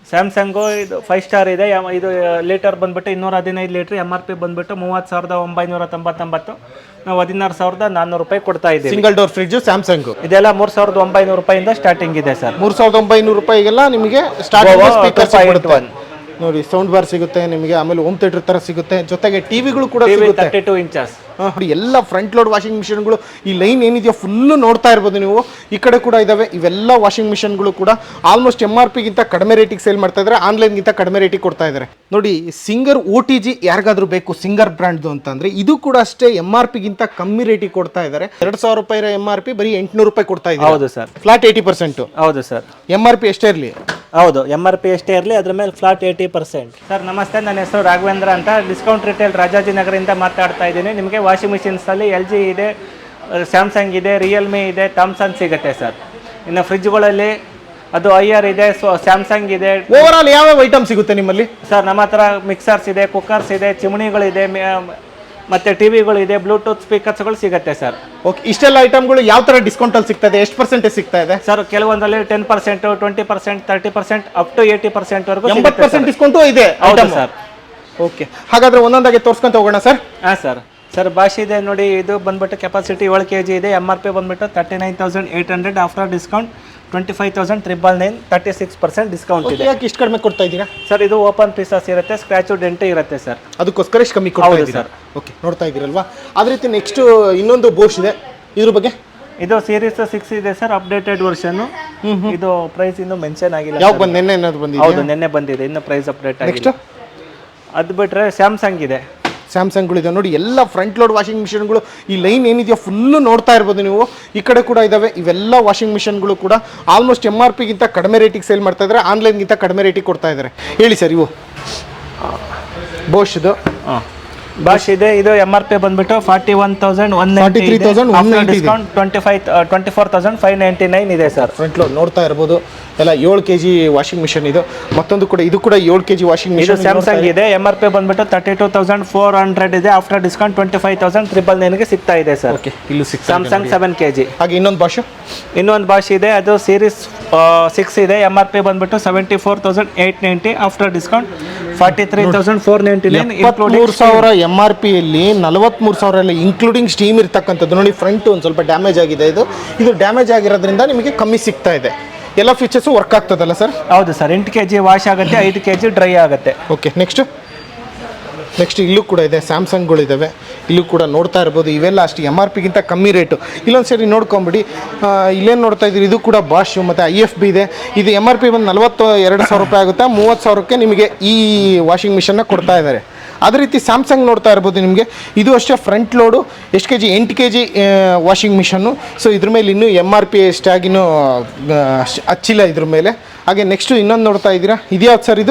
Samsung ಇದು 5 star ಇದೆ. ಇದು ಲೀಟರ್ ಬಂದ್ಬಿಟ್ಟು 215 ಲೀಟ್ರ್. MRP ಬಂದ್ಬಿಟ್ಟು 30,999. ನಾವು 16,400 ರೂಪಾಯಿ ಕೊಡ್ತಾ ಇದ್ದೀವಿ. ಸಿಂಗಲ್ ಡೋರ್ ಫ್ರಿಡ್ಜ್ ಸ್ಯಾಮ್ಸಂಗ್ ಇದೆಲ್ಲ 3,900 ರೂಪಾಯಿಂದ ಸ್ಟಾರ್ಟಿಂಗ್ ಇದೆ ಸರ್. 3,900 ರೂಪಾಯಿಗೆಲ್ಲ ನಿಮಗೆ ಸ್ಟಾರ್ಟಿಂಗ್ ನೋಡಿ ಸೌಂಡ್ ಬಾರ್ ಸಿಗುತ್ತೆ ನಿಮಗೆ. ಆಮೇಲೆ ಹೋಮ್ ಥಿಯೇಟರ್ ತರ ಸಿಗುತ್ತೆ. ಜೊತೆಗೆ ಟಿವಿಗಳು ಕೂಡ ಸಿಗುತ್ತೆ 32 ಇಂಚಸ್. ಎಲ್ಲ ಫ್ರಂಟ್ ಲೋಡ್ ವಾಷಿಂಗ್ ಮಿಷನ್ಗಳು. ಈ ಲೈನ್ ಏನಿದೆಯೋ ಫುಲ್ಲು ನೋಡ್ತಾ ಇರ್ಬೋದು ನೀವು. ಈ ಕಡೆ ಕೂಡ ಇದಾವೆ. ಇವೆಲ್ಲ ವಾಷಿಂಗ್ ಮಿಷನ್ಗಳು ಕೂಡ ಆಲ್ಮೋಸ್ಟ್ MRP ಗಿಂತ ಕಡಿಮೆ ರೇಟಿಗೆ ಸೇಲ್ ಮಾಡ್ತಾ ಇದ್ದಾರೆ. ಆನ್ಲೈನ್ಗಿಂತ ಕಡಿಮೆ ರೇಟಿಗೆ ಕೊಡ್ತಾ ಇದ್ದಾರೆ. ನೋಡಿ ಸಿಂಗರ್ OTG ಯಾರಿಗಾದ್ರೂ ಬೇಕು ಸಿಂಗರ್ ಬ್ರ್ಯಾಂಡ್ದು ಅಂತಂದ್ರೆ ಇದು ಕೂಡ ಅಷ್ಟೇ MRP ಗಿಂತ ಕಮ್ಮಿ ರೇಟಿಗೆ ಕೊಡ್ತಾ ಇದ್ದಾರೆ. 2,000 ರೂಪಾಯಿ MRP ಬರೀ 800 ರೂಪಾಯಿ ಕೊಡ್ತಾ ಇದ್ದಾರೆ. ಹೌದು ಸರ್. ಫ್ಲಾಟ್ 80%. ಹೌದು ಸರ್. MRP ಎಷ್ಟೇ ಇರಲಿ. ಹೌದು MRP ಎಷ್ಟೇ ಇರಲಿ, ಅದ್ರ ಮೇಲೆ ಫ್ಲಾಟ್ 80%. ಸರ್ ನಮಸ್ತೆ, ನನ್ನ ಹೆಸರು ರಾಘವೇಂದ್ರ ಅಂತ. ಡಿಸ್ಕೌಂಟ್ ರಿಟೇಲ್ ರಾಜಾಜಿನಗರದಿಂದ ಮಾತಾಡ್ತಾ ಇದ್ದೀನಿ. ನಿಮಗೆ ವಾಷಿಂಗ್ ಮಿಷಿನ್ಸಲ್ಲಿ LG ಇದೆ, ಸ್ಯಾಮ್ಸಂಗ್ ಇದೆ, ರಿಯಲ್ಮಿ ಇದೆ, ಥಾಮ್ಸನ್ ಸಿಗುತ್ತೆ ಸರ್. ಇನ್ನು ಫ್ರಿಜ್ಗಳಲ್ಲಿ ಅದು IR ಇದೆ, ಸ್ಯಾಮ್ಸಂಗ್ ಇದೆ. ಓವರ್ ಆಲ್ ಯಾವ್ಯಾವ ಐಟಮ್ ಸಿಗುತ್ತೆ ನಿಮ್ಮಲ್ಲಿ ಸರ್? ನಮ್ಮ ಹತ್ರ ಮಿಕ್ಸರ್ಸ್ ಇದೆ, ಕುಕ್ಕರ್ಸ್ ಇದೆ, ಚಿಮಣಿಗಳಿದೆ, ಮತ್ತೆ ಟಿವಿಗಳಿದೆ, ಬ್ಲೂಟೂತ್ ಸ್ಪೀಕರ್ಸ್ಗಳು ಸಿಗುತ್ತೆ ಸರ್. ಓಕೆ, ಇಷ್ಟೆಲ್ಲ ಐಟಮ್ಗಳು ಯಾವ ತರ ಡಿಸ್ಕೌಂಟ್ ಅಲ್ಲಿ ಸಿಗ್ತಾ ಇದೆ? ಎಷ್ಟು ಪರ್ಸೆಂಟೇಜ್ ಸಿಗ್ತಾ ಇದೆ ಸರ್? ಕೆಲವೊಂದಲ್ಲಿ 10%, 20%, 30%, ಅಪ್ ಟು 80% ವರೆಗೂ 80% ಡಿಸ್ಕೌಂಟು ಇದೆ. ಹೌದು ಸರ್. ಓಕೆ, ಹಾಗಾದ್ರೆ ಒಂದೊಂದಾಗಿ ತೋರಿಸ್ಕೊಂತ ಹೋಗೋಣ ಸರ್. ಹಾಂ ಸರ್. ಸರ್ ಬಾಷ್ ಇದೆ ನೋಡಿ. ಇದು ಬಂದ್ಬಿಟ್ಟು ಕೆಪಾಸಿಟಿ 7 kg ಇದೆ. MRP ಬಂದ್ಬಿಟ್ಟು 39,800. ಆಫ್ಟರ್ ಡಿಸ್ಕೌಂಟ್ 25,999, 36% ಡಿಸ್ಕೌಂಟ್ ಇದೆ. ಯಾಕೆ ಇಷ್ಟು ಕಡಿಮೆ ಕೊಡ್ತಾ ಇದ್ದೀರಾ ಸರ್? ಇದು ಓಪನ್ ಪೀಸಸ್ ಇರುತ್ತೆ, ಸ್ಕ್ರಾಚು ಡೆಂಟ್ ಇರುತ್ತೆ ಸರ್. ಅದಕ್ಕೋಸ್ಕರ ಇಷ್ಟು ಕಮ್ಮಿ ಕೊಡ್ತಾ ಇದ್ದೀರಾ? ಓಕೆ, ನೋಡ್ತಾ ಇದ್ದೀರಲ್ವಾ. ಅದೇ ರೀತಿ ನೆಕ್ಸ್ಟ್ ಇನ್ನೊಂದು ಬೋಶ್ ಇದೆ, ಇದ್ರ ಬಗ್ಗೆ. ಇದು ಸೀರೀಸ್ 6 ಇದೆ ಸರ್, ಅಪ್ಡೇಟೆಡ್ ವರ್ಷನ್. ಇದು ಪ್ರೈಸ್ ಇನ್ನೂ ಮೆನ್ಷನ್ ಆಗಿಲ್ಲ. ಯಾವ ಬಂದು ನೆನ್ನೆ ಏನಾದ್ರು ಬಂದಿದೆ? ಹೌದು, ನೆನ್ನೆ ಬಂದಿದೆ, ಇನ್ನು ಪ್ರೈಸ್ ಅಪ್ಡೇಟ್ ಆಗಿಲ್ಲ. ಅದು ಬಿಟ್ರೆ ಸ್ಯಾಮ್ಸಂಗ್ ಇದೆ. ಸ್ಯಾಮ್ಸಂಗ್ಗಳಿದೆ ನೋಡಿ. ಎಲ್ಲ ಫ್ರಂಟ್ ಲೋಡ್ ವಾಷಿಂಗ್ ಮಿಷನ್ಗಳು. ಈ ಲೈನ್ ಏನಿದೆಯೋ ಫುಲ್ಲು ನೋಡ್ತಾ ಇರ್ಬೋದು ನೀವು. ಈ ಕಡೆ ಕೂಡ ಇದಾವೆ. ಇವೆಲ್ಲ ವಾಷಿಂಗ್ ಮಿಷನ್ಗಳು ಕೂಡ ಆಲ್ಮೋಸ್ಟ್ MRP ಗಿಂತ ಕಡಿಮೆ ರೇಟಿಗೆ ಸೇಲ್ ಮಾಡ್ತಾ ಇದ್ದಾರೆ. ಆನ್ಲೈನ್ಗಿಂತ ಕಡಿಮೆ ರೇಟಿಗೆ ಕೊಡ್ತಾ ಇದ್ದಾರೆ. ಹೇಳಿ ಸರ್, ಇವು ಬೋಶ್ದು ಬಾಷ್ ಇದೆ. ಇದು MRP ಬಂದ್ಬಿಟ್ಟು 41,190, ಡಿಸ್ಕೌಂಟ್ 24,599 ಇದೆ ಸರ್. ಫ್ರಂಟ್ ಲೋಡ್ ನೋಡ್ತಾ ಇರ್ಬೋದು. ಎಲ್ಲ 7 kg ವಾಷಿಂಗ್ ಮಿಷನ್ ಇದು. ಮತ್ತೊಂದು ಕೂಡ ಇದು ಕೂಡ 7 kg ವಾಷಿಂಗ್ ಮಿಷನ್. ಇದು ಸ್ಯಾಮ್ಸಂಗ್ ಇದೆ. MRP ಬಂದ್ಬಿಟ್ಟು 32,400 ಇದೆ. ಆಫ್ಟರ್ ಡಿಸ್ಕೌಂಟ್ 25,999 ಸಿಗ್ತಾ ಇದೆ ಸರ್. ಓಕೆ, ಇಲ್ಲೂ ಸ್ಯಾಮ್ಸಂಗ್ 7 kg. ಹಾಗೆ ಇನ್ನೊಂದು ಬಾಷ್ ಇದೆ. ಅದು ಸೀರೀಸ್ 6 ಇದೆ. MRP ಬಂದ್ಬಿಟ್ಟು 74,890. After discount 43,499. 73,000 MRP ಯಲ್ಲಿ 43,000 ಇನ್ಕ್ಲೂಡಿಂಗ್ ಸ್ಟೀಮ್ ಇರ್ತಕ್ಕಂಥದ್ದು. ನೋಡಿ, ಫ್ರಂಟ್ ಒಂದು ಸ್ವಲ್ಪ ಡ್ಯಾಮೇಜ್ ಆಗಿದೆ. ಇದು ಡ್ಯಾಮೇಜ್ ಆಗಿರೋದ್ರಿಂದ ನಿಮಗೆ ಕಮ್ಮಿ ಸಿಗ್ತಾ ಇದೆ. ಎಲ್ಲ ಫೀಚರ್ಸು ವರ್ಕ್ ಆಗ್ತದಲ್ಲ ಸರ್? ಹೌದು ಸರ್. 8 kg ವಾಶ್ ಆಗುತ್ತೆ, 5 kg ಡ್ರೈ ಆಗುತ್ತೆ. ಓಕೆ, ನೆಕ್ಸ್ಟ್ ಇಲ್ಲೂ ಕೂಡ ಇದೆ. ಸ್ಯಾಮ್ಸಂಗ್ಗಳಿದ್ದಾವೆ. ಇಲ್ಲೂ ಕೂಡ ನೋಡ್ತಾ ಇರ್ಬೋದು. ಇವೆಲ್ಲ ಅಷ್ಟು MRP ಗಿಂತ ಕಮ್ಮಿ ರೇಟು. ಇಲ್ಲೊಂದು ಸರಿ ನೋಡ್ಕೊಂಬಿಡಿ. ಇಲ್ಲೇನು ನೋಡ್ತಾ ಇದ್ದೀರಿ? ಇದು ಕೂಡ ಬಾಷ್ ಮತ್ತು IFB ಇದೆ. ಇದು MRP ಬಂದು 42,000 ರೂಪಾಯಿ ಆಗುತ್ತೆ. 30,000ಕ್ಕೆ ನಿಮಗೆ ಈ ವಾಷಿಂಗ್ ಮಿಷನ್ನ ಕೊಡ್ತಾ ಇದ್ದಾರೆ. ಅದೇ ರೀತಿ ಸ್ಯಾಮ್ಸಂಗ್ ನೋಡ್ತಾ ಇರ್ಬೋದು ನಿಮಗೆ. ಇದು ಅಷ್ಟೇ ಫ್ರಂಟ್ ಲೋಡು. ಎಷ್ಟು kg? 8 kg ವಾಷಿಂಗ್ ಮಿಷನ್ನು. ಸೊ ಇದ್ರ ಮೇಲೆ ಇನ್ನೂ MRP ಎಷ್ಟಾಗಿನೂ ಹಚ್ಚಿಲ್ಲ ಇದ್ರ ಮೇಲೆ. ಹಾಗೆ ನೆಕ್ಸ್ಟು ಇನ್ನೊಂದು ನೋಡ್ತಾ ಇದ್ದೀರಾ, ಇದ್ಯಾವ್ದು ಸರ್?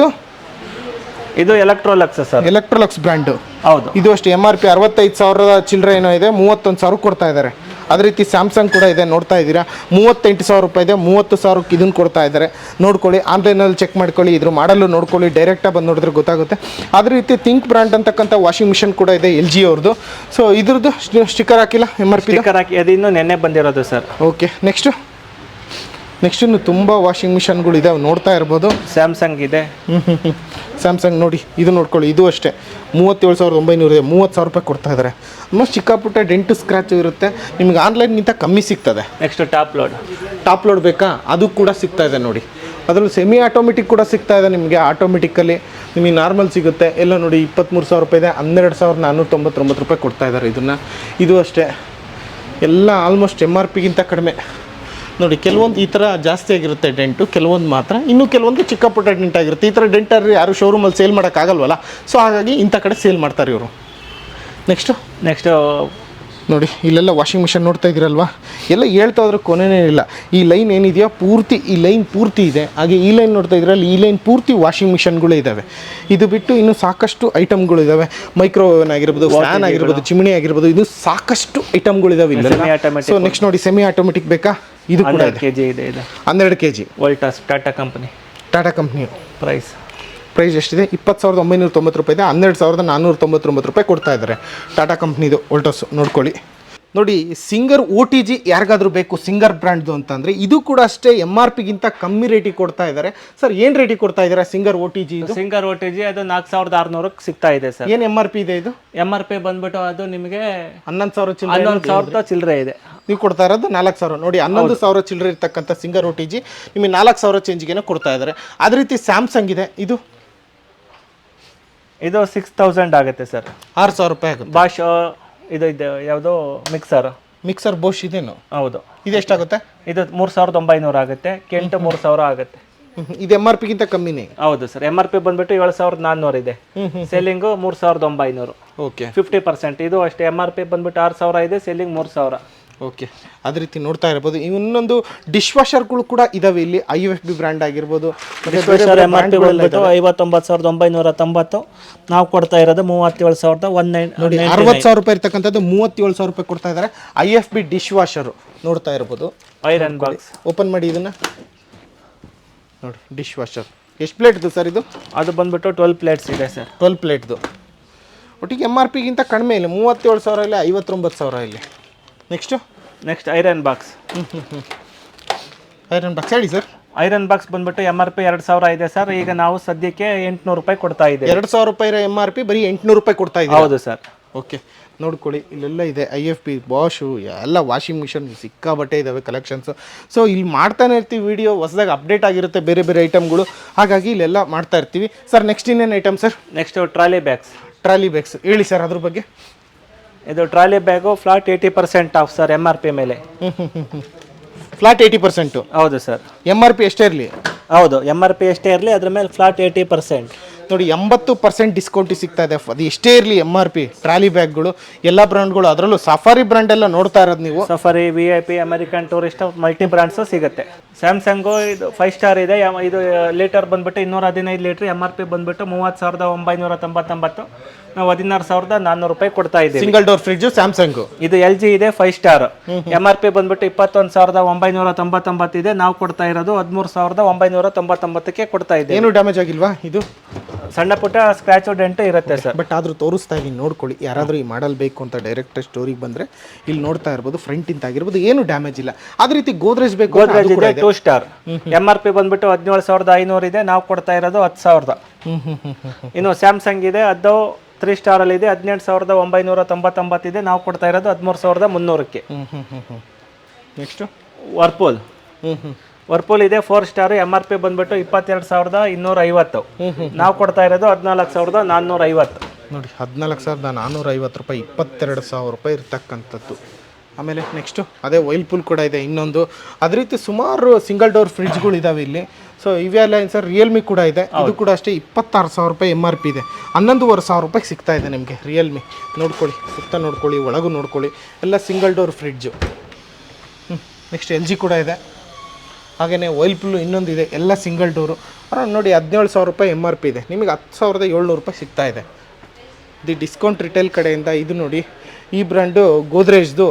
ಇದು ಎಲೆಕ್ಟ್ರೋಲಕ್ಸ್ ಸರ್. ಎಲೆಕ್ಟ್ರೋಲಕ್ಸ್ ಬ್ರ್ಯಾಂಡು. ಹೌದು. ಇದು ಅಷ್ಟೇ MRP 65,000 ಚಿಲ್ಲರೆ ಏನೋ ಇದೆ. 31,000 ಕೊಡ್ತಾ ಇದ್ದಾರೆ. ಅದೇ ರೀತಿ ಸ್ಯಾಮ್ಸಂಗ್ ಕೂಡ ಇದೆ, ನೋಡ್ತಾ ಇದ್ದೀರಾ. 38,000 ರೂಪಾಯಿ ಇದೆ. 30,000ಕ್ಕೆ ಇದನ್ನು ಕೊಡ್ತಾ ಇದ್ದಾರೆ. ನೋಡ್ಕೊಳ್ಳಿ, ಆನ್ಲೈನಲ್ಲಿ ಚೆಕ್ ಮಾಡ್ಕೊಳ್ಳಿ, ಇದ್ರ ಮಾಡಲು ನೋಡ್ಕೊಳ್ಳಿ. ಡೈರೆಕ್ಟಾಗಿ ಬಂದು ನೋಡಿದ್ರೆ ಗೊತ್ತಾಗುತ್ತೆ. ಅದೇ ರೀತಿ ಥಿಂಕ್ ಬ್ರ್ಯಾಂಡ್ ಅಂತಕ್ಕಂಥ ವಾಷಿಂಗ್ ಮಿಷನ್ ಕೂಡ ಇದೆ, LG ಅವ್ರದ್ದು. ಸೊ ಇದ್ರದ್ದು ಸ್ಟಿಕ್ಕರ್ ಹಾಕಿಲ್ಲ, MRP ಸ್ಟಿಕ್ಕರ್ ಹಾಕಿ. ಅದು ಇನ್ನೂ ನೆನ್ನೆ ಬಂದಿರೋದು ಸರ್. ಓಕೆ, ನೆಕ್ಸ್ಟ್ ಇನ್ನು ತುಂಬ ವಾಷಿಂಗ್ ಮಿಷನ್ಗಳು ಇದಾವೆ, ನೋಡ್ತಾ ಇರ್ಬೋದು. ಸ್ಯಾಮ್ಸಂಗ್ ಇದೆ. ಸ್ಯಾಮ್ಸಂಗ್ ನೋಡಿ, ಇದು ನೋಡ್ಕೊಳ್ಳಿ. ಇದು ಅಷ್ಟೇ 37,900 ಇದೆ. 30,000 ರೂಪಾಯಿ ಕೊಡ್ತಾ ಇದ್ದಾರೆ. ಆಲ್ಮೋಸ್ಟ್ ಚಿಕ್ಕಪುಟ್ಟ ಡೆಂಟು ಸ್ಕ್ರಾಚು ಇರುತ್ತೆ. ನಿಮಗೆ ಆನ್ಲೈನ್ಗಿಂತ ಕಮ್ಮಿ ಸಿಗ್ತದೆ. ನೆಕ್ಸ್ಟ್ ಟಾಪ್ ಲೋಡ್ ಬೇಕಾ? ಅದು ಕೂಡ ಸಿಗ್ತಾ ಇದೆ ನೋಡಿ. ಅದರಲ್ಲಿ ಸೆಮಿ ಆಟೋಮೆಟಿಕ್ ಕೂಡ ಸಿಗ್ತಾ ಇದೆ ನಿಮಗೆ. ಆಟೋಮೆಟಿಕ್ಕಲ್ಲಿ ನಿಮಗೆ ನಾರ್ಮಲ್ ಸಿಗುತ್ತೆ. ಎಲ್ಲ ನೋಡಿ 23,000 ರೂಪಾಯಿ ಇದೆ. 12,499 ರೂಪಾಯಿ ಕೊಡ್ತಾ ಇದ್ದಾರೆ ಇದನ್ನು. ಇದು ಅಷ್ಟೇ ಎಲ್ಲ ಆಲ್ಮೋಸ್ಟ್ MRP ಗಿಂತ ಕಡಿಮೆ ನೋಡಿ. ಕೆಲವೊಂದು ಈ ಥರ ಜಾಸ್ತಿ ಆಗಿರುತ್ತೆ ಡೆಂಟು, ಕೆಲವೊಂದು ಮಾತ್ರ. ಇನ್ನೂ ಕೆಲವೊಂದು ಚಿಕ್ಕ ಪುಟ್ಟ ಡೆಂಟ್ ಆಗಿರುತ್ತೆ. ಈ ಥರ ಡೆಂಟಲ್ಲಿ ಯಾರು ಶೋರೂಮಲ್ಲಿ ಸೇಲ್ ಮಾಡೋಕ್ಕಾಗಲ್ವಲ್ಲ. ಸೊ ಹಾಗಾಗಿ ಇಂಥ ಕಡೆ ಸೇಲ್ ಮಾಡ್ತಾರೆ ಇವರು. ನೆಕ್ಸ್ಟ್ ನೋಡಿ, ಇಲ್ಲೆಲ್ಲ ವಾಷಿಂಗ್ ಮಿಷನ್ ನೋಡ್ತಾ ಇದ್ದೀರಲ್ವಾ. ಎಲ್ಲ ಹೇಳ್ತಾ ಹೋದ್ರೆ ಕೊನೆಯೇ ಇಲ್ಲ. ಈ ಲೈನ್ ಏನಿದೆಯೋ ಪೂರ್ತಿ, ಈ ಲೈನ್ ಪೂರ್ತಿ ಇದೆ. ಹಾಗೆ ಈ ಲೈನ್ ನೋಡ್ತಾ ಇದ್ರಲ್ಲಿ ಈ ಲೈನ್ ಪೂರ್ತಿ ವಾಷಿಂಗ್ ಮಿಷನ್ಗಳೇ ಇದ್ದಾವೆ. ಇದು ಬಿಟ್ಟು ಇನ್ನೂ ಸಾಕಷ್ಟು ಐಟಮ್ಗಳು ಇದ್ದಾವೆ. ಮೈಕ್ರೋವೇವ್ ಆಗಿರ್ಬೋದು, ಫ್ಯಾನ್ ಆಗಿರ್ಬೋದು, ಚಿಮಣಿ ಆಗಿರ್ಬೋದು, ಇದು ಸಾಕಷ್ಟು ಐಟಮ್ಗಳಿದ್ದಾವೆ ಇಲ್ಲ. ಸೊ ನೆಕ್ಸ್ಟ್ ನೋಡಿ, ಸೆಮಿ ಆಟೋಮೆಟಿಕ್ ಬೇಕಾ? ಇದು ಕೂಡ 12 kg ಇದೆ. 12 kg Voltas Tata company. Price ಎಷ್ಟಿದೆ? 20,990 ರೂಪಾಯಿ ಇದೆ. 12,499 ರೂಪಾಯಿ ಕೊಡ್ತಾ ಇದ್ದಾರೆ. ಟಾಟಾ ಕಂಪ್ನಿದು ವೋಲ್ಟಾಸ್ ನೋಡ್ಕೊಳ್ಳಿ. ನೋಡಿ ಸಿಂಗರ್ OTG ಯಾರಿಗಾದ್ರೂ ಬೇಕು ಸಿಂಗರ್ ಬ್ರ್ಯಾಂಡ್ದು ಅಂತಂದರೆ ಇದು ಕೂಡ ಅಷ್ಟೇ MRP ಗಿಂತ ಕಮ್ಮಿ ರೇಟಿಗೆ ಕೊಡ್ತಾ ಇದ್ದಾರೆ ಸರ್. ಏನು ರೇಟಿಗೆ ಕೊಡ್ತಾ ಇದ್ದಾರೆ ಸಿಂಗರ್ OTG ಇದು? ಸಿಂಗರ್ OTG ಅದು 4600 ಸಿಗ್ತಾ ಇದೆ ಸರ್. ಏನು MRP ಇದೆ ಇದು? MRP ಬಂದ್ಬಿಟ್ಟು ಅದು ನಿಮಗೆ 11,000 11,000 ಚಿಲ್ಲರೆ ಇದೆ. ನೀವು ಕೊಡ್ತಾ ಇರೋದು 4,000. ನೋಡಿ 11,000 ಚಿಲ್ಲರೆ ಇರ್ತಕ್ಕಂಥ ಸಿಂಗರ್ OTG ನಿಮಗೆ 4,000 ಚೇಂಜ್ಗೆ ಕೊಡ್ತಾ ಇದ್ದಾರೆ. ಅದೇ ರೀತಿ ಸ್ಯಾಮ್ಸಂಗ್ ಇದೆ, ಇದು 6000 ಆಗುತ್ತೆ ಸರ್. 6,000 ರೂಪಾಯಿ ಆಗುತ್ತೆ. ಬಾಷ್ ಇದು ಇದೆ ಯಾವುದು ಮಿಕ್ಸರ್ ಬೋಶ್ ಇದೇನು? ಹೌದು. ಇದು ಎಷ್ಟಾಗುತ್ತೆ? ಇದು 3900 ಆಗುತ್ತೆ. ಕೆಂಟ್ 3000 ಆಗುತ್ತೆ. ಇದು MRP ಗಿಂತ ಕಮ್ಮಿನೇ? ಹೌದು ಸರ್. MRP ಬಂದ್ಬಿಟ್ಟು 7400 ಇದೆ. ಸೆಲ್ಲಿಂಗು 3900. ಓಕೆ, 50%. ಇದು ಅಷ್ಟೇ. MRP ಬಂದ್ಬಿಟ್ಟು 6000 ಇದೆ, ಸೆಲ್ಲಿಂಗ್ 3000. ಓಕೆ, ಅದೇ ರೀತಿ ನೋಡ್ತಾ ಇರ್ಬೋದು. ಇನ್ನೊಂದು ಡಿಶ್ ವಾಷರ್ಗಳು ಕೂಡ ಇದಾವೆ ಇಲ್ಲಿ, IFB ಬ್ರ್ಯಾಂಡ್ ಆಗಿರ್ಬೋದು. MRP ಬಂದ್ಬಿಟ್ಟು 59,990. ನಾವು ಕೊಡ್ತಾ ಇರೋದು 37,190. ನೋಡಿ 60,000 ರೂಪಾಯಿ ಇರ್ತಕ್ಕಂಥದ್ದು 37,000 ರೂಪಾಯಿ ಕೊಡ್ತಾ ಇದ್ದಾರೆ. IFB ಡಿಶ್ ವಾಷರು ನೋಡ್ತಾ ಇರ್ಬೋದು. ಐರನ್ ಬಾಕ್ಸ್ ಓಪನ್ ಮಾಡಿ ಇದನ್ನ ನೋಡಿ. ಡಿಶ್ ವಾಷರ್ ಎಷ್ಟು ಪ್ಲೇಟ್ದು ಸರ್ ಇದು? ಅದು ಬಂದ್ಬಿಟ್ಟು 12 ಪ್ಲೇಟ್ಸ್ ಇದೆ ಸರ್. 12 ಪ್ಲೇಟ್ದು ಒಟ್ಟಿಗೆ MRP ಗಿಂತ ಕಡಿಮೆ ಇಲ್ಲ. 37,000 ಇಲ್ಲಿ, 59,000 ಇಲ್ಲಿ. Next iron box. Iron box ಹೇಳಿ ಸರ್. ಐರನ್ ಬಾಕ್ಸ್ ಬಂದ್ಬಿಟ್ಟು MRP 2000 ಇದೆ ಸರ್. ಈಗ ನಾವು ಸದ್ಯಕ್ಕೆ 800 ರೂಪಾಯಿ ಕೊಡ್ತಾ ಇದ್ದೇವೆ. 2,000 ರೂಪಾಯಿ MRP, ಬರೀ 800 ರೂಪಾಯಿ ಕೊಡ್ತಾ ಇದೆ. ಹೌದು ಸರ್. ಓಕೆ, ನೋಡ್ಕೊಳ್ಳಿ ಇಲ್ಲೆಲ್ಲ ಇದೆ. IFB, ಬಾಷು ಎಲ್ಲ ವಾಷಿಂಗ್ ಮಿಷನ್ ಸಿಕ್ಕಾಬಟ್ಟೆ ಇದ್ದಾವೆ ಕಲೆಕ್ಷನ್ಸು. ಸೊ ಇಲ್ಲಿ ಮಾಡ್ತಾನೆ ಇರ್ತೀವಿ ವಿಡಿಯೋ, ಹೊಸದಾಗಿ ಅಪ್ಡೇಟ್ ಆಗಿರುತ್ತೆ ಬೇರೆ ಬೇರೆ ಐಟಮ್ಗಳು, ಹಾಗಾಗಿ ಇಲ್ಲೆಲ್ಲ ಮಾಡ್ತಾ ಇರ್ತೀವಿ ಸರ್. ನೆಕ್ಸ್ಟ್ ಇನ್ನೇನು item sir? Next trolley bags ಹೇಳಿ ಸರ್ ಅದ್ರ ಬಗ್ಗೆ. ಇದು trolley bag flat 80% of sir MRP ಮೇಲೆ. ಫ್ಲಾಟ್ 80%? ಹೌದು ಸರ್. MRP ಎಷ್ಟೇ ಇರಲಿ? ಹೌದು, MRP ಎಷ್ಟೇ ಇರಲಿ, ಅದ್ರ ಮೇಲೆ ಫ್ಲಾಟ್ 80%. ನೋಡಿ 80% ಡಿಸ್ಕೌಂಟ್ ಸಿಗ್ತಾ ಇದೆ. ಅದು ಎಷ್ಟೇ ಇರಲಿ MRP ಟ್ರಾಲಿ ಬ್ಯಾಗ್ಗಳು ಎಲ್ಲ ಬ್ರ್ಯಾಂಡ್ಗಳು, ಅದರಲ್ಲೂ ಸಫಾರಿ ಬ್ರ್ಯಾಂಡ್ ಎಲ್ಲ ನೋಡ್ತಾ ಇರೋದು ನೀವು. Safari, VIP, American tourist, multi brands ಸಿಗುತ್ತೆ. ಸ್ಯಾಮ್ಸಂಗು ಇದು 5 ಸ್ಟಾರ್ ಇದೆ. ಇದು ಲೀಟರ್ ಬಂದ್ಬಿಟ್ಟು 215 ಲೀಟ್ರ್. MRP ಬಂದ್ಬಿಟ್ಟು 30,999. ನಾವು 16,400 ರೂಪಾಯಿ ಕೊಡ್ತಾ ಇದ್ದೀವಿ. Single door fridge Samsung. ಇದು LG ಇದೆ 5 ಸ್ಟಾರ್. MRP ಬಂದ್ಬಿಟ್ಟು 21,999 ಇದೆ. ನಾವು ಕೊಡ್ತಾ ಇರೋದು 13,999ಕ್ಕೆ ಕೊಡ್ತಾ ಇದ್ದೀವಿ. ಏನು ಡ್ಯಾಮೇಜ್ ಆಗಿಲ್ವಾ? ಇದು ಸಣ್ಣ ಪುಟ್ಟ ಸ್ಕ್ರಾಚ್ ಡೆಂಟ್ ಇರುತ್ತೆ ಸರ್. ಬಟ್ ಆದ್ರೂ ತೋರಿಸ್ತಾ ಇದೀನಿ ನೋಡ್ಕೊಳ್ಳಿ. ಯಾರಾದರೂ ಈ ಮಾಡಲ್ ಬೇಕು ಅಂತ ಡೈರೆಕ್ಟ್ ಸ್ಟೋರಿಗೆ ಬಂದ್ರೆ ಇಲ್ಲಿ ನೋಡ್ತಾ ಇರ್ಬೋದು. ಫ್ರಂಟ್ ಇಂತ ಆಗಿರ್ಬೋದು, ಏನು ಡ್ಯಾಮೇಜ್ ಇಲ್ಲ. ಅದೇ ರೀತಿ ಗೋದ್ರೇಜ್ ಬೇಕು, ಗೋದ್ರೇಜ್ ಇದೆ 2 ಸ್ಟಾರ್. MRP ಬಂದ್ಬಿಟ್ಟು 17,500 ಇದೆ. ನಾವು ಕೊಡ್ತಾ ಇರೋದು 10,000. ಇನ್ನು ಸ್ಯಾಮ್ಸಂಗ್ ಇದೆ, ಅದು 3 ಸ್ಟಾರ್ ಅಲ್ಲಿ ಇದೆ, 18,999 ಇದೆ. ನಾವು ಕೊಡ್ತಾ ಇರೋದು 13,300ಕ್ಕೆ. ನೆಕ್ಸ್ಟ್ ವರ್ಪೂಲ್ ಇದೆ 4 ಸ್ಟಾರ್. MRP ಬಂದ್ಬಿಟ್ಟು 22,250. ನಾವು ಕೊಡ್ತಾ ಇರೋದು 14,450. ನೋಡಿ 14,450 ರೂಪಾಯಿ, 22,000 ರೂಪಾಯಿ ಇರ್ತಕ್ಕಂಥದ್ದು. ಆಮೇಲೆ ನೆಕ್ಸ್ಟು ಅದೇ ವೈಲ್ಪೂಲ್ ಕೂಡ ಇದೆ ಇನ್ನೊಂದು. ಅದೇ ರೀತಿ ಸುಮಾರು ಸಿಂಗಲ್ ಡೋರ್ ಫ್ರಿಡ್ಜ್ಗಳು ಇದಾವೆ ಇಲ್ಲಿ. ಸೊ ಇವೆಲ್ಲ ಏನು ಸರ್, ರಿಯಲ್ಮಿ ಕೂಡ ಇದೆ. ಇದು ಕೂಡ ಅಷ್ಟೇ 26,000 ರೂಪಾಯಿ MRP ಇದೆ. 11,500 ರೂಪಾಯಿ ಸಿಗ್ತಾ ಇದೆ ನಿಮಗೆ ರಿಯಲ್ಮಿ. ನೋಡ್ಕೊಳ್ಳಿ, ಸುತ್ತ ನೋಡ್ಕೊಳ್ಳಿ, ಒಳಗೂ ನೋಡ್ಕೊಳ್ಳಿ, ಎಲ್ಲ single door fridge. Next LG ಕೂಡ ಇದೆ. ಹಾಗೆಯೇ ವೈಲ್ಪೂಲ್ ಇನ್ನೊಂದಿದೆ, ಎಲ್ಲ ಸಿಂಗಲ್ ಡೋರು. ನೋಡಿ 17,000 ರೂಪಾಯಿ MRP ಇದೆ. ನಿಮಗೆ 10,700 ರೂಪಾಯಿ ಸಿಗ್ತಾ ಇದೆ. ಇದು ಡಿಸ್ಕೌಂಟ್ ರಿಟೇಲ್ ಕಡೆಯಿಂದ. ಇದು ನೋಡಿ ಈ ಬ್ರ್ಯಾಂಡು ಗೋದ್ರೇಜ್ದು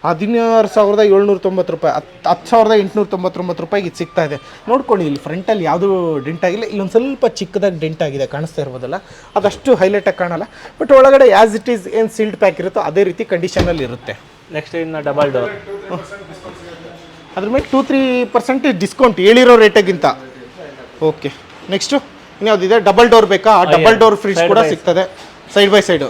16,790 ರೂಪಾಯಿ, 10,899 ರೂಪಾಯಿಗೆ ಇದು ಸಿಗ್ತಾ ಇದೆ. ನೋಡ್ಕೊಳ್ಳಿ, ಇಲ್ಲಿ ಫ್ರಂಟಲ್ಲಿ ಯಾವುದೂ ಡೆಂಟ್ ಆಗಿಲ್ಲ. ಇಲ್ಲೊಂದು ಸ್ವಲ್ಪ ಚಿಕ್ಕದಾಗಿ ಡೆಂಟ್ ಆಗಿದೆ, ಕಾಣಿಸ್ತಾ ಇರ್ಬೋದಲ್ಲ. ಅದಷ್ಟು ಹೈಲೈಟಾಗಿ ಕಾಣಲ್ಲ. ಬಟ್ ಒಳಗಡೆ ಆ್ಯಸ್ ಇಟ್ ಈಸ್ ಏನು ಸೀಲ್ಡ್ ಪ್ಯಾಕ್ ಇರುತ್ತೋ ಅದೇ ರೀತಿ ಕಂಡೀಷನಲ್ಲಿ ಇರುತ್ತೆ. ನೆಕ್ಸ್ಟ್ ಇನ್ನು ಡಬಲ್ ಡೋರ್, ಅದ್ರ ಮೇಲೆ 2-3% ಡಿಸ್ಕೌಂಟ್ ಹೇಳಿರೋ ರೇಟಿಗಿಂತ. ಓಕೆ, ನೆಕ್ಸ್ಟು ಇನ್ಯಾವುದಿದೆ? ಡಬಲ್ ಡೋರ್ ಬೇಕಾ? ಆ ಡಬಲ್ ಡೋರ್ ಫ್ರಿಡ್ಜ್ ಕೂಡ ಸಿಗ್ತದೆ side by side.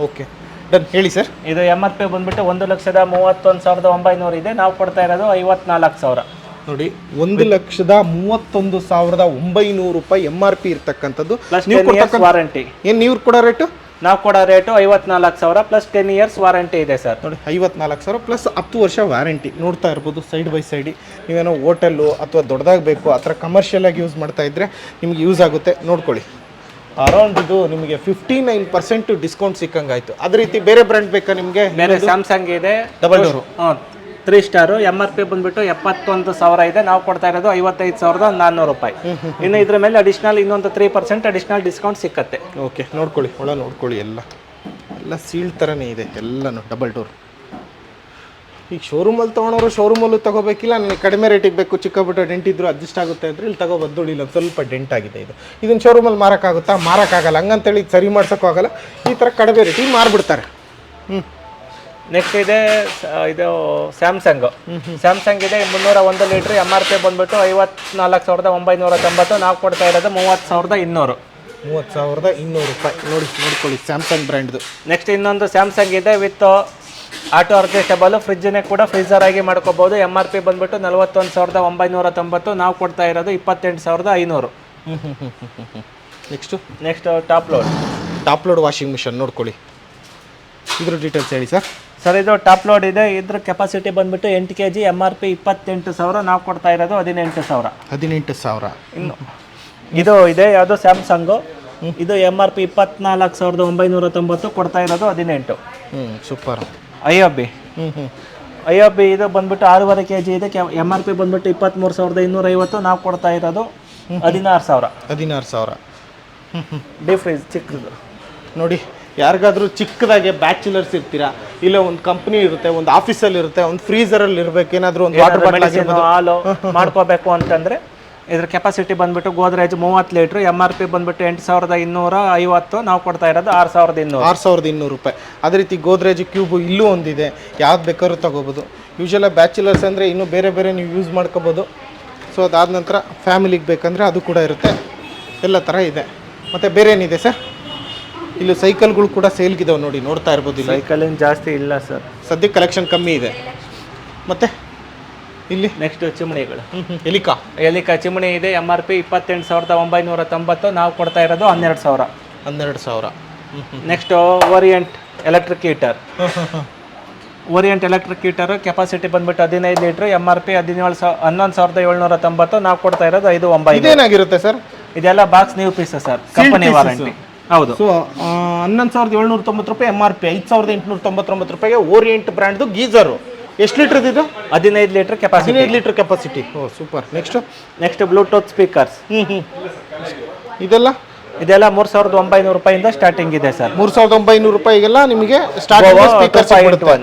Okay, done. ಹೇಳಿ ಸರ್. ಇದು MRP ಬಂದ್ಬಿಟ್ಟು 1,31,900 ಇದೆ. ನಾವು ಕೊಡ್ತಾ ಇರೋದು 54,000. ನೋಡಿ 1,31,900 ರೂಪಾಯಿ MRP ಇರ್ತಕ್ಕಂಥದ್ದು. ವಾರಂಟಿ ಏನು ನೀವು ಕೊಡೋ ರೇಟು? ನಾವು ಕೊಡೋ ರೇಟು 54,000 ಪ್ಲಸ್ 10 ಇಯರ್ಸ್ ವಾರಂಟಿ ಇದೆ ಸರ್. ನೋಡಿ 54,000 ಪ್ಲಸ್ 10 ವರ್ಷ ವಾರಂಟಿ. ನೋಡ್ತಾ ಇರ್ಬೋದು ಸೈಡ್ ಬೈ ಸೈಡ್. ನೀವೇನೋ ಹೋಟೆಲ್ಲು ಅಥವಾ ದೊಡ್ಡದಾಗಿ ಬೇಕು ಆ ಥರ ಕಮರ್ಷಿಯಲ್ ಆಗಿ ಯೂಸ್ ಮಾಡ್ತಾ ಇದ್ರೆ ನಿಮ್ಗೆ ಯೂಸ್ ಆಗುತ್ತೆ. ನೋಡ್ಕೊಳ್ಳಿ, ಅರೌಂಡ್ ಇದು ನಿಮಗೆ 59% ಡಿಸ್ಕೌಂಟ್ ಸಿಕ್ಕಂಗಾಯ್ತು. ಅದೇ ರೀತಿ ಬೇರೆ ಬ್ರ್ಯಾಂಡ್ ಬೇಕಾ ನಿಮಗೆ? ಬೇರೆ ಸ್ಯಾಮ್ಸಂಗ್ ಇದೆ ಡಬಲ್ ಡೋರು, 3 ಸ್ಟಾರು. MRP ಬಂದ್ಬಿಟ್ಟು 71,000 ಇದೆ. ನಾವು ಕೊಡ್ತಾ ಇರೋದು 55,400 ರೂಪಾಯಿ. ಇನ್ನು ಇದ್ರ ಮೇಲೆ ಅಡಿಷನಲ್ ಇನ್ನೊಂದು 3% ಅಡಿಷನಲ್ ಡಿಸ್ಕೌಂಟ್ ಸಿಕ್ಕತ್ತೆ. ಓಕೆ, ನೋಡ್ಕೊಳ್ಳಿ, ಒಳ ನೋಡ್ಕೊಳ್ಳಿ, ಎಲ್ಲ ಸೀಲ್ ಥರನೇ ಇದೆ ಎಲ್ಲನೂ ಡಬಲ್ ಡೋರ್. ಈಗ ಶೋರೂಮಲ್ಲಿ ತೊಗೊಳೋರು ಶೋರೂಮಲ್ಲೂ ತೊಗೋಬೇಕಿಲ್ಲ, ನನಗೆ ಕಡಿಮೆ ರೇಟಿಗೆ ಬೇಕು, ಚಿಕ್ಕ ಪುಟ್ಟ ಡೆಂಟ್ ಇದ್ರು ಅಡ್ಜಸ್ಟ್ ಆಗುತ್ತೆ ಅಂದರೆ ಇಲ್ಲಿ ತೊಗೋಬೋದು. ಇಲ್ಲ ಸ್ವಲ್ಪ ಡೆಂಟ್ ಆಗಿದೆ ಇದು. ಇದನ್ನು ಶೋರೂಮಲ್ಲಿ ಮಾರೋಕ್ಕಾಗುತ್ತಾ? ಮಾರೋಕ್ಕಾಗಲ್ಲ. ಹಂಗಂತೇಳಿ ಸರಿ ಮಾಡ್ಸೋಕ್ಕೂ ಆಗಲ್ಲ. ಈ ಥರ ಕಡಿಮೆ ರೇಟಿಗೆ ಮಾರ್ಬಿಡ್ತಾರೆ. ನೆಕ್ಸ್ಟ್ ಇದೆ ಇದು ಸ್ಯಾಮ್ಸಂಗ್. ಸ್ಯಾಮ್ಸಂಗ್ ಇದೆ 301 ಲೀಟ್ರ್, MRP ಬಂದ್ಬಿಟ್ಟು 54,990. ನಾವು ಕೊಡ್ತಾ ಇರೋದು 30,200. 30,200 ರೂಪಾಯಿ. ನೋಡ್ಕೊಳ್ಳಿ ಸ್ಯಾಮ್ಸಂಗ್ ಬ್ರ್ಯಾಂಡ್ದು. ನೆಕ್ಸ್ಟ್ ಇನ್ನೊಂದು ಸ್ಯಾಮ್ಸಂಗ್ ಇದೆ ವಿತ್ ಆಟೋ ಅಡ್ಜಸ್ಟಬಲ್, ಫ್ರಿಜ್ಜನ್ನೇ ಕೂಡ ಫ್ರೀಸರ್ ಆಗಿ ಮಾಡ್ಕೋಬಹುದು. MRP ಬಂದ್ಬಿಟ್ಟು 41,990. ನಾವು ಕೊಡ್ತಾ ಇರೋದು 28,500. Next top load washing machine ನೋಡ್ಕೊಳ್ಳಿ, ಇದ್ರ ಡೀಟೇಲ್ಸ್ ಹೇಳಿ ಸರ್. ಸರ್ ಇದು ಟಾಪ್ ಲೋಡ್ ಇದೆ, ಇದ್ರ ಕೆಪಾಸಿಟಿ ಬಂದ್ಬಿಟ್ಟು 8 kg, MRP 28,000. ನಾವು ಕೊಡ್ತಾ ಇರೋದು 18,000. 18,000. ಇನ್ನು ಇದು ಇದೆ ಯಾವುದು ಸ್ಯಾಮ್ಸಂಗು, ಇದು MRP 24,990. ಕೊಡ್ತಾ ಇರೋದು 18. ಸೂಪರ್. IOB ಇದು ಬಂದ್ಬಿಟ್ಟು 6.5 kg ಇದೆ, MRP ಬಂದ್ಬಿಟ್ಟು 23,250. ನಾವು ಕೊಡ್ತಾ ಇರೋದು 16,000. 16,000. ಡೀಪ್ ಫ್ರೀಜ್ ಚಿಕ್ಕದು ನೋಡಿ, ಯಾರಿಗಾದ್ರೂ ಚಿಕ್ಕದಾಗೆ ಬ್ಯಾಚುಲರ್ಸ್ ಇರ್ತೀರಾ, ಇಲ್ಲ ಒಂದು ಕಂಪ್ನಿ ಇರುತ್ತೆ, ಒಂದು ಆಫೀಸಲ್ಲಿ ಇರುತ್ತೆ, ಒಂದು ಫ್ರೀಸರಲ್ಲಿ ಇರಬೇಕು, ಏನಾದರೂ ಒಂದು ವಾಟರ್ ಬಾಟಲ್ ಹಾಲು ಮಾಡ್ಕೋಬೇಕು ಅಂತಂದ್ರೆ ಇದ್ರ ಕೆಪಾಸಿಟಿ ಬಂದ್ಬಿಟ್ಟು ಗೋದ್ರೇಜ್ 30 ಲೀಟ್ರ್, MRP ಬಂದ್ಬಿಟ್ಟು 8,250. ನಾವು ಕೊಡ್ತಾ ಇರೋದು 6,200. 6,200 ರೂಪಾಯಿ. ಅದೇ ರೀತಿ ಗೋದ್ರೇಜ್ ಕ್ಯೂಬು ಇಲ್ಲೂ ಒಂದಿದೆ, ಯಾವ್ದು ಬೇಕಾದ್ರೂ ತಗೋಬೋದು. ಯೂಶಲ ಬ್ಯಾಚುಲರ್ಸ್ ಅಂದರೆ ಇನ್ನೂ ಬೇರೆ ನೀವು ಯೂಸ್ ಮಾಡ್ಕೋಬೋದು. ಸೊ ಅದಾದ ನಂತರ ಫ್ಯಾಮಿಲಿಗೆ ಬೇಕಂದರೆ ಅದು ಕೂಡ ಇರುತ್ತೆ, ಎಲ್ಲ ಥರ ಇದೆ. ಮತ್ತು ಬೇರೆ ಏನಿದೆ ಸರ್? ಇಲ್ಲಿ ಸೈಕಲ್ಗಳು ಕೂಡ ಸೇಲ್ಗಿದಾವೆ ನೋಡಿ, ನೋಡ್ತಾ ಇರ್ಬೋದು. ಇಲ್ಲಿ ಸೈಕಲ್ ಏನು ಜಾಸ್ತಿ ಇಲ್ಲ ಸರ್, ಸದ್ಯಕ್ಕೆ ಕಲೆಕ್ಷನ್ ಕಮ್ಮಿ ಇದೆ. ಮತ್ತು ಇಲ್ಲಿ ನೆಕ್ಸ್ಟ್ ಚಿಮಣಿಗಳು, ಎಲಿಕಾ ಚಿಮಣಿ ಇದೆ, MRP 28,990. ನಾವು ಕೊಡ್ತಾ ಇರೋದು 12,000. 12,000. Next Orient electric heater. Orient electric heater capacity ಬಂದ್ಬಿಟ್ಟು 15 ಲೀಟ್ರ್, MRP 11,790. ನಾವು ಕೊಡ್ತಾ ಇರೋದು 5,900. ಇದೇನಾಗಿರುತ್ತೆ ಸರ್? ಇದೆಲ್ಲ box new piece sir, company warranty. ಹೌದು. ಸೊ 11,790 ರೂಪಾಯಿ MRP, 5,899 ರೂಪಾಯಿಗೆ ಓರಿಯಂಟ್ ಬ್ರ್ಯಾಂಡ್ದು ಗೀಸರು. ಎಷ್ಟು ಲೀಟರ್ ಇದು? 15 litre capacity. 15 litre capacity. Oh super. Next Bluetooth speakers. ಇದೆಲ್ಲ 3,900 ರೂಪಾಯಿಂದ ಸ್ಟಾರ್ಟಿಂಗ್ ಇದೆ ಸರ್. 3,900 ರೂಪಾಯಿಗೆಲ್ಲ ನಿಮಗೆ ಸ್ಟಾರ್ಟಿಂಗ್ ಸ್ಪೀಕರ್ ಸಿಗುತ್ತೆ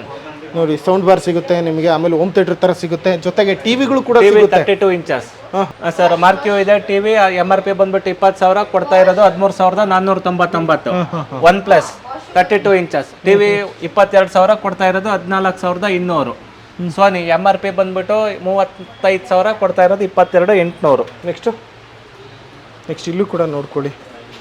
ನೋಡಿ, ಸೌಂಡ್ ಬಾರ್ ಸಿಗುತ್ತೆ ನಿಮಗೆ. ಆಮೇಲೆ ಹೋಮ್ ಥಿಯೇಟರ್ ತರ ಸಿಗುತ್ತೆ, ಜೊತೆಗೆ ಟಿವಿಗಳು ಕೂಡ ಸಿಗುತ್ತೆ. 32 ಇಂಚಸ್ ಸರ್. ಮಾರ್ಕ್ಯೂ ಇದೆ ಟಿವಿ, MRP ಬಂದ್ಬಿಟ್ಟು 20,000. ಕೊಡ್ತಾ ಇರೋದು 13,499. OnePlus 32 inches TV 22,000. ಕೊಡ್ತಾ ಇರೋದು 14,200. ಸೋನಿ MRP ಬಂದ್ಬಿಟ್ಟು 35,000. ಕೊಡ್ತಾ ಇರೋದು 22,800. ನೆಕ್ಸ್ಟ್ ಇಲ್ಲೂ ಕೂಡ ನೋಡ್ಕೊಳ್ಳಿ,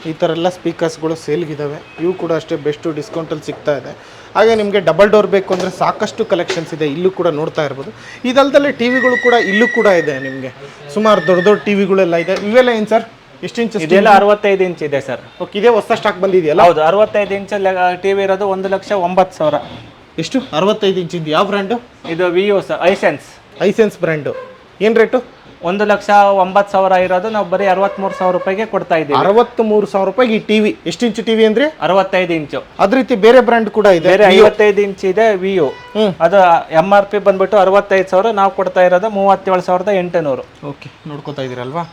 ಈ ಥರ ಎಲ್ಲ ಸ್ಪೀಕರ್ಸ್ಗಳು ಸೇಲ್ಗಿದ್ದಾವೆ. ಇವು ಕೂಡ ಅಷ್ಟೇ ಬೆಸ್ಟು ಡಿಸ್ಕೌಂಟಲ್ಲಿ ಸಿಗ್ತಾ ಇದೆ. ಹಾಗೆ ನಿಮಗೆ ಡಬಲ್ ಡೋರ್ ಬೇಕು ಅಂದರೆ ಸಾಕಷ್ಟು ಕಲೆಕ್ಷನ್ಸ್ ಇದೆ, ಇಲ್ಲೂ ಕೂಡ ನೋಡ್ತಾ ಇರ್ಬೋದು. ಇದಲ್ದಲ್ಲೇ ಟಿವಿಗಳು ಕೂಡ ಇಲ್ಲೂ ಕೂಡ ಇದೆ ನಿಮಗೆ, ಸುಮಾರು ದೊಡ್ಡ ಟಿವಿಗಳೆಲ್ಲ ಇದೆ. ಇವೆಲ್ಲ ಏನು ಸರ್, ಎಷ್ಟು ಇಂಚ್? ಇದೆಲ್ಲ 65 ಇಂಚ್ ಇದೆ ಸರ್. ಓಕೆ, ಇದೇ ಹೊಸ ಸ್ಟಾಕ್ ಬಂದಿದೆಯಲ್ಲ? ಹೌದು, 65 ಇಂಚ್ ಟಿವಿ ಇರೋದು 1,09,000. ಎಷ್ಟು? 65 ಇಂಚಿಂದು ಯಾವ ಬ್ರ್ಯಾಂಡು ಇದು? ವಿಯೋ ಸರ್, ಐಸೆನ್ಸ್ ಬ್ರ್ಯಾಂಡು. ಏನು ರೇಟು? 1,09,000 ಇರೋದು ನಾವು ಬರೀ 63,000 ರೂಪಾಯಿಗೆ ಕೊಡ್ತಾ ಇದ್ದೀವಿ. 63,000 ರೂಪಾಯಿಗೆ ಈ ಟಿವಿ. ಎಷ್ಟು ಇಂಚು ಟಿವಿ ಅಂದ್ರೆ? 65 ಇಂಚು. ಅದೇ ರೀತಿ ಬೇರೆ ಬ್ರ್ಯಾಂಡ್ ಕೂಡ ಇದೆ, ಬೇರೆ 55 ಇಂಚ್ ಇದೆ ವಿಯೋ. ಅದು MRP ಬಂದ್ಬಿಟ್ಟು 65,000. ನಾವು ಕೊಡ್ತಾ ಇರೋದು 37,800. ಓಕೆ, ನೋಡ್ಕೊತಾ ಇದ್ದೀರಲ್ವಾ?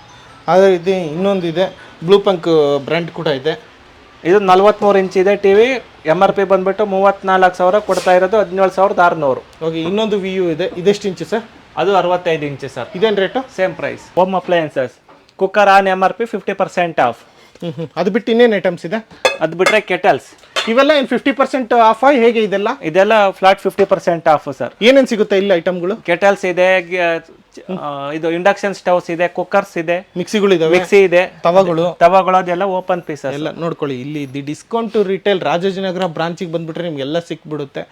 ಅದೇ ರೀತಿ ಇನ್ನೊಂದಿದೆ, ಬ್ಲೂ ಪಂಕ್ ಬ್ರ್ಯಾಂಡ್ ಕೂಡ ಇದೆ. ಇದು 43 ಇಂಚ್ ಇದೆ ಟಿವಿ, MRP ಬಂದ್ಬಿಟ್ಟು 34,000. ಕೊಡ್ತಾ ಇರೋದು 17,600. ಓಕೆ, ಇನ್ನೊಂದು ವಿಯೋ ಇದೆ. ಇದೆಷ್ಟು ಇಂಚು ಸರ್? ಅದು 65 ಇಂಚ್ ಸರ್. ಇದೇನು rate? Same price. Home appliances cooker on MRP 50% off. ಅದು ಬಿಟ್ಟು ಇನ್ನೇನು ಐಟಮ್ಸ್ ಇದೆ? ಅದು ಬಿಟ್ಟರೆ ಕೆಟಲ್ಸ್ ಇವೆಲ್ಲ ಏನು 50% ಆಫ್ ಹೇಗೆ? ಇದೆಲ್ಲ ಫ್ಲಾಟ್ 50% ಆಫ್ ಸರ್. ಏನೇನು ಸಿಗುತ್ತೆ ಇಲ್ಲಿ ಐಟಮ್ಗಳು? ಕೆಟಲ್ಸ್ ಇದೆ, ಇದು ಇಂಡಕ್ಷನ್ ಸ್ಟವ್ಸ್ ಇದೆ, ಕುಕ್ಕರ್ಸ್ ಇದೆ, ಮಿಕ್ಸಿ ಇದೆ, ತವಗಳು ಅದೆಲ್ಲ ಓಪನ್ ಪೀಸ್ ಎಲ್ಲ ನೋಡ್ಕೊಳ್ಳಿ. ಇಲ್ಲಿ ಡಿಸ್ಕೌಂಟ್ ರಿಟೇಲ್ ರಾಜಾಜಿನಗರ ಬ್ರಾಂಚಿಗೆ ಬಂದ್ಬಿಟ್ರೆ ನಿಮ್ಗೆಲ್ಲ ಸಿಕ್ಬಿಡುತ್ತೆ.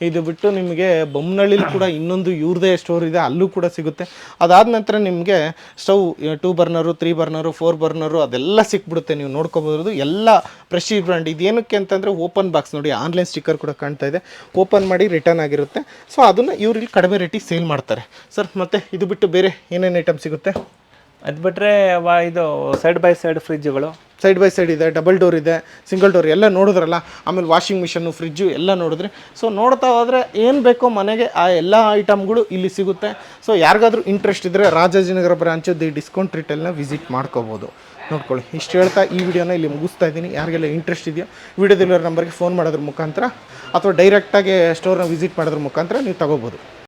ಇದು ಬಿಟ್ಟು ನಿಮಗೆ ಬೊಮ್ಮನಹಳ್ಳಿಲಿ ಕೂಡ ಇನ್ನೊಂದು ಇವ್ರದೇ ಸ್ಟೋರ್ ಇದೆ, ಅಲ್ಲೂ ಕೂಡ ಸಿಗುತ್ತೆ. ಅದಾದ ನಂತರ ನಿಮಗೆ ಸ್ಟವ್ 2 ಬರ್ನರು, 3 ಬರ್ನರು, 4 ಬರ್ನರು ಅದೆಲ್ಲ ಸಿಕ್ಬಿಡುತ್ತೆ. ನೀವು ನೋಡ್ಕೋಬಹುದು ಎಲ್ಲ ಪ್ರೆಸ್ಟೀಜ್ ಬ್ರ್ಯಾಂಡ್. ಇದೇನಕ್ಕೆ ಅಂತಂದರೆ ಓಪನ್ ಬಾಕ್ಸ್ ನೋಡಿ, ಆನ್ಲೈನ್ ಸ್ಟಿಕ್ಕರ್ ಕೂಡ ಕಾಣ್ತಾ ಇದೆ. ಓಪನ್ ಮಾಡಿ ರಿಟರ್ನ್ ಆಗಿರುತ್ತೆ. ಸೊ ಅದನ್ನು ಇವ್ರು ಇಲ್ಲಿ ಕಡಿಮೆ ರೇಟಿಗೆ ಸೇಲ್ ಮಾಡ್ತಾರೆ ಸರ್. ಮತ್ತು ಇದು ಬಿಟ್ಟು ಬೇರೆ ಏನೇನು ಐಟಮ್ ಸಿಗುತ್ತೆ? ಅದು ಬಿಟ್ಟರೆ ಇದು ಸೈಡ್ ಬೈ ಸೈಡ್ ಫ್ರಿಜ್ಗಳು. ಸೈಡ್ ಬೈ ಸೈಡ್ ಇದೆ, ಡಬಲ್ ಡೋರ್ ಇದೆ, ಸಿಂಗಲ್ ಡೋರ್ ಎಲ್ಲ ನೋಡಿದ್ರಲ್ಲ. ಆಮೇಲೆ ವಾಷಿಂಗ್ ಮಿಷನ್ನು, ಫ್ರಿಜ್ಜು ಎಲ್ಲ ನೋಡಿದ್ರೆ. ಸೊ ನೋಡ್ತಾ ಹೋದರೆ ಏನು ಬೇಕೋ ಮನೆಗೆ ಆ ಎಲ್ಲ ಐಟಮ್ಗಳು ಇಲ್ಲಿ ಸಿಗುತ್ತೆ. ಸೊ ಯಾರಿಗಾದ್ರೂ ಇಂಟ್ರೆಸ್ಟ್ ಇದ್ದರೆ ರಾಜಾಜಿನಗರ ಬ್ರಾಂಚು ಡಿಸ್ಕೌಂಟ್ ರಿಟೇಲ್ನ ವಿಸಿಟ್ ಮಾಡ್ಕೋಬೋದು. ನೋಡ್ಕೊಳ್ಳಿ. ಇಷ್ಟು ಹೇಳ್ತಾ ಈ ವಿಡಿಯೋನ ಇಲ್ಲಿ ಮುಗಿಸ್ತಾ ಇದ್ದೀನಿ. ಯಾರಿಗೆಲ್ಲ ಇಂಟ್ರೆಸ್ಟ್ ಇದೆಯೋ ವಿಡಿಯೋದಲ್ಲಿರೋ ನಂಬರ್ಗೆ ಫೋನ್ ಮಾಡೋದ್ರ ಮುಖಾಂತರ ಅಥವಾ ಡೈರೆಕ್ಟಾಗಿ ಸ್ಟೋರ್ನ ವಿಸಿಟ್ ಮಾಡೋದ್ರ ಮುಖಾಂತರ ನೀವು ತಗೋಬೋದು.